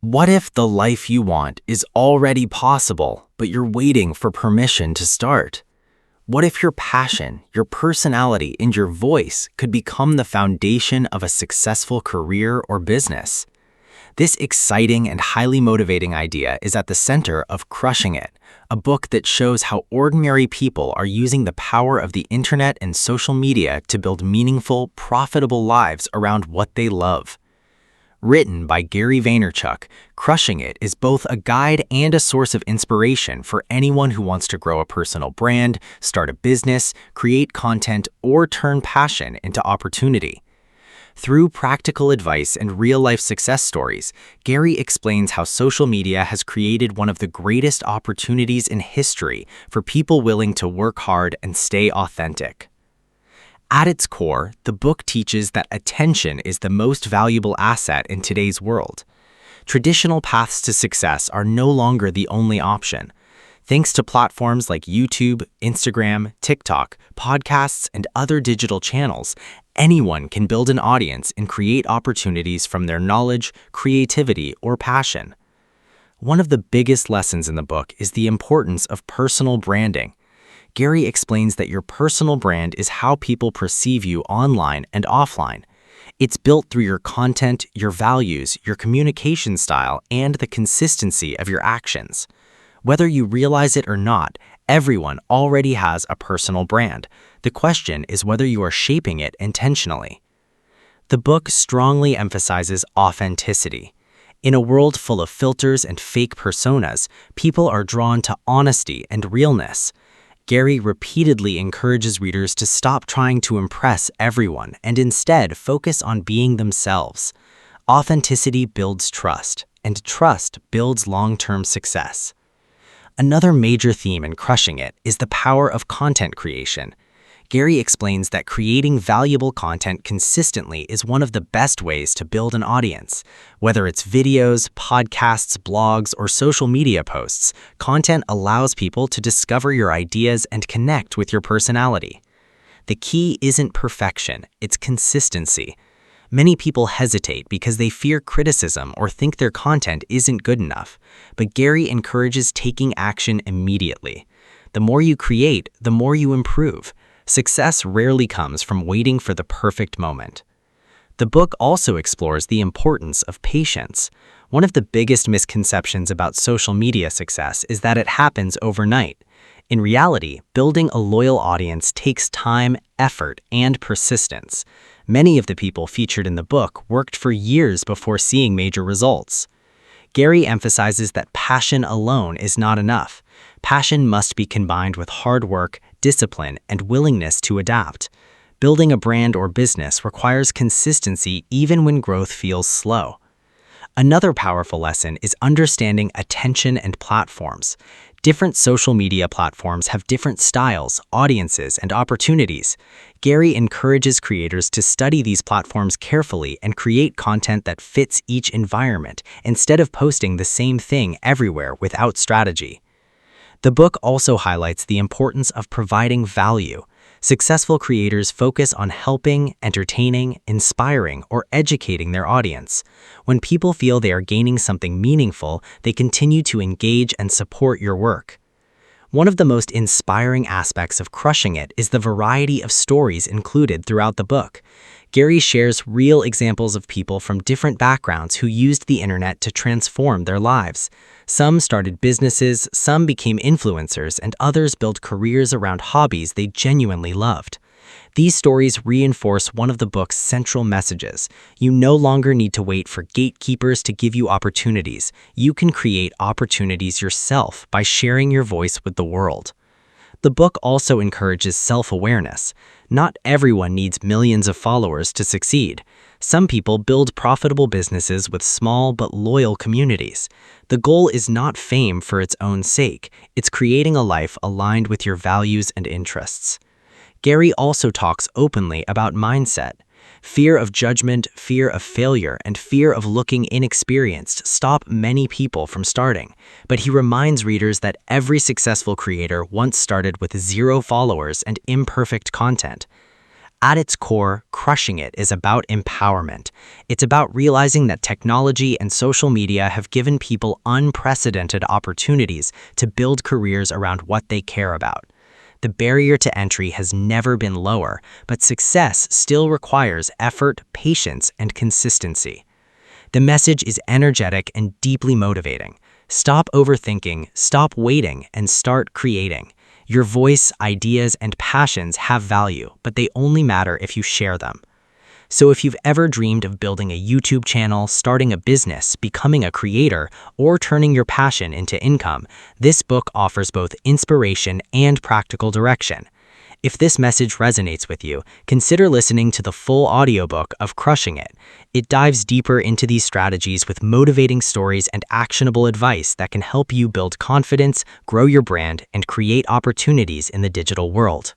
What if the life you want is already possible, but you're waiting for permission to start? What if your passion, your personality, and your voice could become the foundation of a successful career or business? This exciting and highly motivating idea is at the center of Crushing It, a book that shows how ordinary people are using the power of the internet and social media to build meaningful, profitable lives around what they love. Written by Gary Vaynerchuk, Crushing It is both a guide and a source of inspiration for anyone who wants to grow a personal brand, start a business, create content, or turn passion into opportunity. Through practical advice and real-life success stories, Gary explains how social media has created one of the greatest opportunities in history for people willing to work hard and stay authentic. At its core, the book teaches that attention is the most valuable asset in today's world. Traditional paths to success are no longer the only option. Thanks to platforms like YouTube, Instagram, TikTok, podcasts, and other digital channels, anyone can build an audience and create opportunities from their knowledge, creativity, or passion. One of the biggest lessons in the book is the importance of personal branding. Gary explains that your personal brand is how people perceive you online and offline. It's built through your content, your values, your communication style, and the consistency of your actions. Whether you realize it or not, everyone already has a personal brand. The question is whether you are shaping it intentionally. The book strongly emphasizes authenticity. In a world full of filters and fake personas, people are drawn to honesty and realness. Gary repeatedly encourages readers to stop trying to impress everyone and instead focus on being themselves. Authenticity builds trust, and trust builds long-term success. Another major theme in Crushing It is the power of content creation. Gary explains that creating valuable content consistently is one of the best ways to build an audience. Whether it's videos, podcasts, blogs, or social media posts, content allows people to discover your ideas and connect with your personality. The key isn't perfection, it's consistency. Many people hesitate because they fear criticism or think their content isn't good enough, but Gary encourages taking action immediately. The more you create, the more you improve. Success rarely comes from waiting for the perfect moment. The book also explores the importance of patience. One of the biggest misconceptions about social media success is that it happens overnight. In reality, building a loyal audience takes time, effort, and persistence. Many of the people featured in the book worked for years before seeing major results. Gary emphasizes that passion alone is not enough. Passion must be combined with hard work, discipline, and willingness to adapt. Building a brand or business requires consistency even when growth feels slow. Another powerful lesson is understanding attention and platforms. Different social media platforms have different styles, audiences, and opportunities. Gary encourages creators to study these platforms carefully and create content that fits each environment instead of posting the same thing everywhere without strategy. The book also highlights the importance of providing value. Successful creators focus on helping, entertaining, inspiring, or educating their audience. When people feel they are gaining something meaningful, they continue to engage and support your work. One of the most inspiring aspects of Crushing It is the variety of stories included throughout the book. Gary shares real examples of people from different backgrounds who used the internet to transform their lives. Some started businesses, some became influencers, and others built careers around hobbies they genuinely loved. These stories reinforce one of the book's central messages. You no longer need to wait for gatekeepers to give you opportunities. You can create opportunities yourself by sharing your voice with the world. The book also encourages self-awareness. Not everyone needs millions of followers to succeed. Some people build profitable businesses with small but loyal communities. The goal is not fame for its own sake. It's creating a life aligned with your values and interests. Gary also talks openly about mindset. Fear of judgment, fear of failure, and fear of looking inexperienced stop many people from starting. But he reminds readers that every successful creator once started with 0 followers and imperfect content. At its core, Crushing It is about empowerment. It's about realizing that technology and social media have given people unprecedented opportunities to build careers around what they care about. The barrier to entry has never been lower, but success still requires effort, patience, and consistency. The message is energetic and deeply motivating. Stop overthinking, stop waiting, and start creating. Your voice, ideas, and passions have value, but they only matter if you share them. So if you've ever dreamed of building a YouTube channel, starting a business, becoming a creator, or turning your passion into income, this book offers both inspiration and practical direction. If this message resonates with you, consider listening to the full audiobook of Crushing It. It dives deeper into these strategies with motivating stories and actionable advice that can help you build confidence, grow your brand, and create opportunities in the digital world.